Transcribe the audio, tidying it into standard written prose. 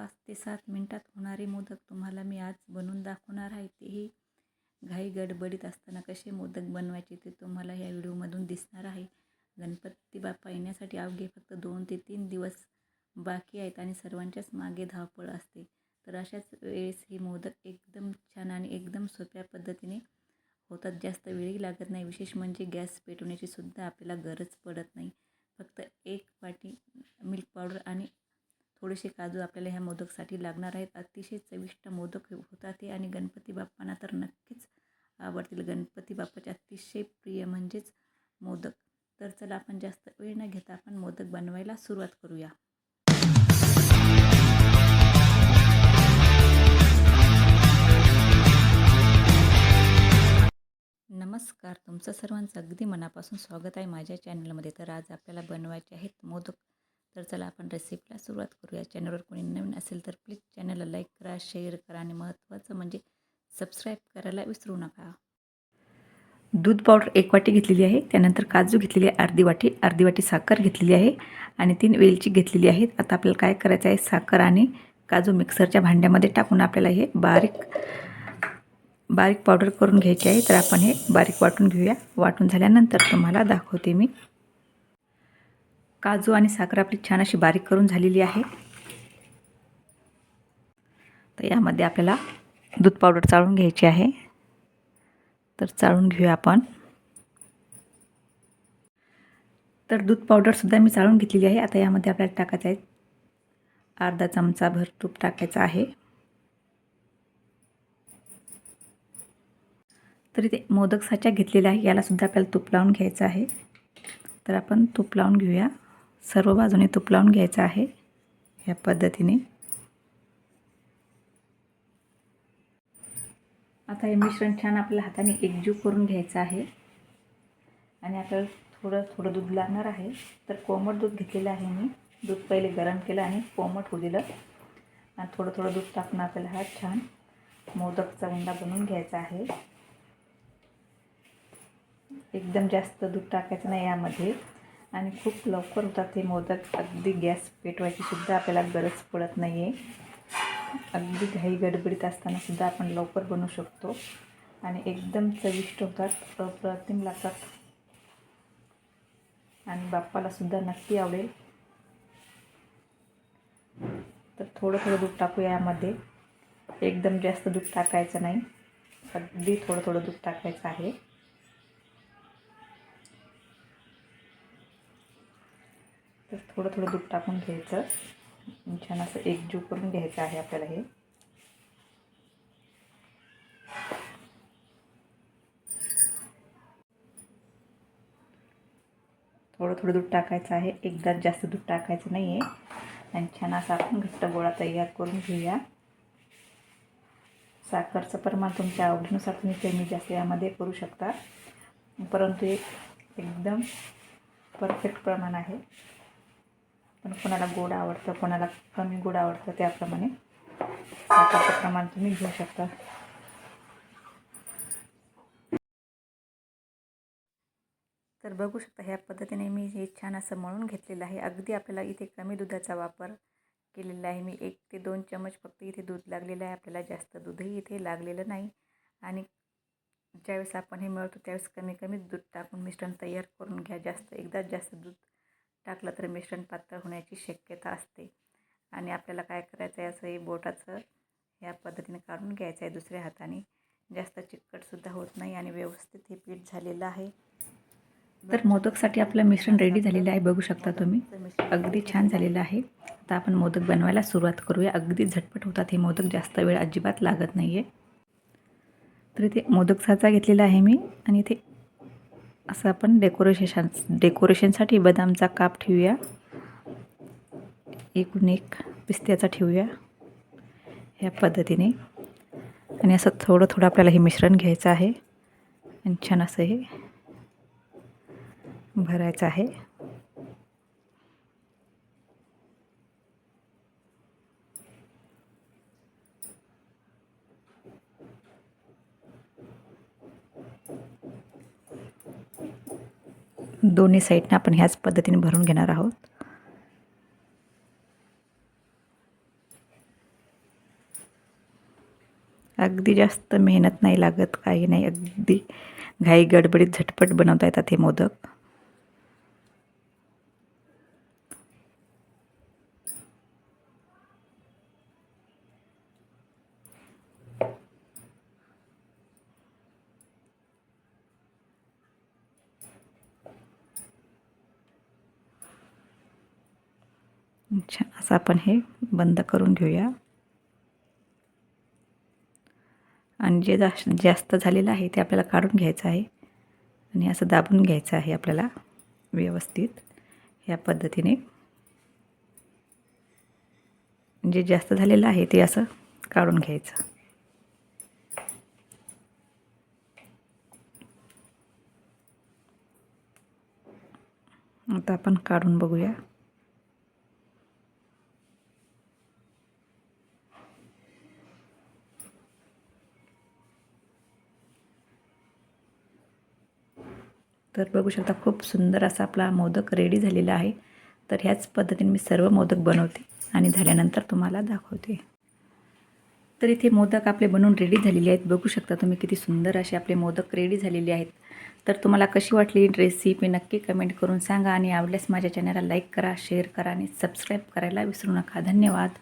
5 ते 7 मिनिटात होणारे मोदक तुम्हाला मी आज बनवून दाखवणार आहे. तेही घाई गडबडीत असताना कसे मोदक बनवायचे ते तुम्हाला ह्या व्हिडिओमधून दिसणार आहे. गणपती बाप्पा येण्यासाठी अवघे फक्त 2 ते 3 दिवस बाकी आहेत आणि सर्वांच्याच मागे धावपळ असते. तर अशाच वेळेस हे मोदक एकदम छान आणि एकदम सोप्या पद्धतीने होतात. जास्त वेळही लागत नाही. विशेष म्हणजे गॅस पेटवण्याची सुद्धा आपल्याला गरज पडत नाही. फक्त 1 वाटी मिल्क पावडर आणि थोडेसे काजू आपल्याला ह्या मोदकसाठी लागणार आहेत. अतिशय चविष्ट मोदक होतात हे आणि गणपती बाप्पांना तर नक्कीच आवडतील. गणपती बाप्पाचे अतिशय प्रिय म्हणजेच मोदक. तर चला आपण जास्त वेळ न घेता आपण मोदक बनवायला सुरुवात करूया. नमस्कार, तुमचं सर्वांचं अगदी मनापासून स्वागत आहे माझ्या चॅनलमध्ये. तर आज आपल्याला बनवायचे आहेत मोदक. तर चला आपण रेसिपीला सुरुवात करूया. चॅनलवर कोणी नवीन असेल तर प्लीज चॅनलला लाईक करा, शेअर करा आणि महत्त्वाचं म्हणजे सबस्क्राईब करायला विसरू नका. दूध पावडर 1 वाटी घेतलेली आहे. त्यानंतर काजू घेतलेली आहे अर्धी वाटी साखर घेतलेली आहे आणि 3 वेलची घेतलेली आहेत. आता आपल्याला काय करायचं आहे, साखर आणि काजू मिक्सरच्या भांड्यामध्ये टाकून आपल्याला हे बारीक पावडर करून घ्यायची आहे. तर आपण हे बारीक वाटून घेऊया. वाटून झाल्यानंतर तुम्हाला दाखवते मी. काजू आणि साखर आपली छान अशी बारीक करून झालेली आहे. तर यामध्ये आपल्याला दूध पावडर चाळून घ्यायची आहे. तर चाळून घेऊया आपण. तर दूध पावडरसुद्धा मी चाळून घेतलेली आहे. आता यामध्ये आपल्याला टाकायचं आहे अर्धा चमचाभर तूप टाकायचं आहे. तर इथे मोदक साचा घेतलेला आहे. यालासुद्धा आपल्याला तूप लावून घ्यायचं आहे. तर आपण तूप लावून घेऊया. सर्व बाजूने तूप लावून घ्यायचं आहे ह्या पद्धतीने. आता हे मिश्रण छान आपल्या हाताने एकजीव करून घ्यायचं आहे आणि आपल्याला थोडं दूध लागणार आहे. तर कोमट दूध घेतलेलं आहे मी. दूध पहिले गरम केलं आणि कोमट होऊ दिलं आणि थोडं दूध टाकून आपल्याला हा छान मोदकचा उंडा बनवून घ्यायचा आहे. एकदम जास्त दूध टाकायचं नाही यामध्ये आणि खूप लवकर होतात हे मोदक. अगदी गॅस पेटवायची सुद्धा आपल्याला गरज पडत नाही आहे. अगदी घाई गडबडीत असताना सुद्धा आपण लवकर बनवू शकतो आणि एकदम चविष्ट होतात, अप्रतिम लागतात आणि बाप्पाला सुद्धा नक्की आवडेल. तर थोडं दूध टाकूया यामध्ये. एकदम जास्त दूध टाकायचं नाही, अगदी थोडं दूध टाकायचं आहे. तर थोडं दूध टाकून घ्यायचं. छान असं एकजीव करून घ्यायचं आहे आपल्याला हे. थोडं दूध टाकायचं आहे. एकदाच जास्त दूध टाकायचं नाही आहे आणि छान असा आपण घट्ट गोळा तयार करून घेऊया. साखरचं प्रमाण तुमच्या आवडीनुसार तुम्ही कमी जास्त यामध्ये करू शकता, परंतु एकदम परफेक्ट प्रमाण आहे. पण कोणाला गोड आवडतं, कोणाला कमी गोड आवडतं, त्याप्रमाणे साखरेचं प्रमाण तुम्ही घेऊ शकता. तर बघू शकता ह्या पद्धतीने मी हे छान असं मळून घेतलेलं आहे. अगदी आपल्याला इथे कमी दुधाचा वापर केलेला आहे मी. 1 ते 2 चमच फक्त इथे दूध लागलेलं आहे. आपल्याला जास्त दूधही इथे लागलेलं नाही आणि ज्यावेळेस आपण हे मळतो त्यावेळेस कमी दूध टाकून मिश्रण तयार करून घ्या. एकदाच जास्त दूध टाकलं तर मिश्रण पातळ होण्याची शक्यता असते आणि आपल्याला काय करायचं आहे, असं हे बोटाचं ह्या पद्धतीने काढून घ्यायचं आहे दुसऱ्या हाताने. जास्त चिकटसुद्धा होत नाही आणि व्यवस्थित हे पीठ झालेलं आहे. तर मोदकसाठी आपलं मिश्रण रेडी झालेलं आहे. बघू शकता तुम्ही, अगदी छान झालेलं आहे. आता आपण मोदक बनवायला सुरुवात करूया. अगदी झटपट होतात हे मोदक, जास्त वेळ अजिबात लागत नाही आहे. तर इथे मोदक साचा घेतलेला आहे मी आणि इथे असं आपण डेकोरेशनसाठी बदामचा काप ठेवूया. एकूण एक पिस्त्याचा ठेवूया ह्या पद्धतीने आणि असं थोडं आपल्याला हे मिश्रण घ्यायचं आहे आणि छान असं हे भरायचं आहे. दोन्ही साईडने आपण ह्याच पद्धतीने भरून घेणार आहोत. अगदी जास्त मेहनत नाही लागत, काही नाही, अगदी घाई गडबडीत झटपट बनवता येतात हे मोदक. छान असं आपण हे बंद करून घेऊया. आणि जे जास्त झालेलं आहे ते आपल्याला काढून घ्यायचं आहे आणि असं दाबून घ्यायचं आहे आपल्याला व्यवस्थित ह्या पद्धतीने. जे जास्त झालेलं आहे ते असं काढून घ्यायचं. आता आपण काढून बघूया. तर बघू शकता खूप सुंदर असा आपला मोदक रेडी झालेला आहे. तर ह्याच पद्धतीने मी सर्व मोदक बनवते आणि झाल्यानंतर तुम्हाला दाखवते. तर इथे मोदक आपले बनवून रेडी झालेले आहेत. बघू शकता तुम्ही किती सुंदर असे आपले मोदक रेडी झालेले आहेत. तर तुम्हाला कशी वाटली रेसिपी नक्की कमेंट करून सांगा आणि आवडल्यास माझ्या चॅनलला लाईक करा, शेअर करा आणि सबस्क्राईब करायला विसरू नका. धन्यवाद.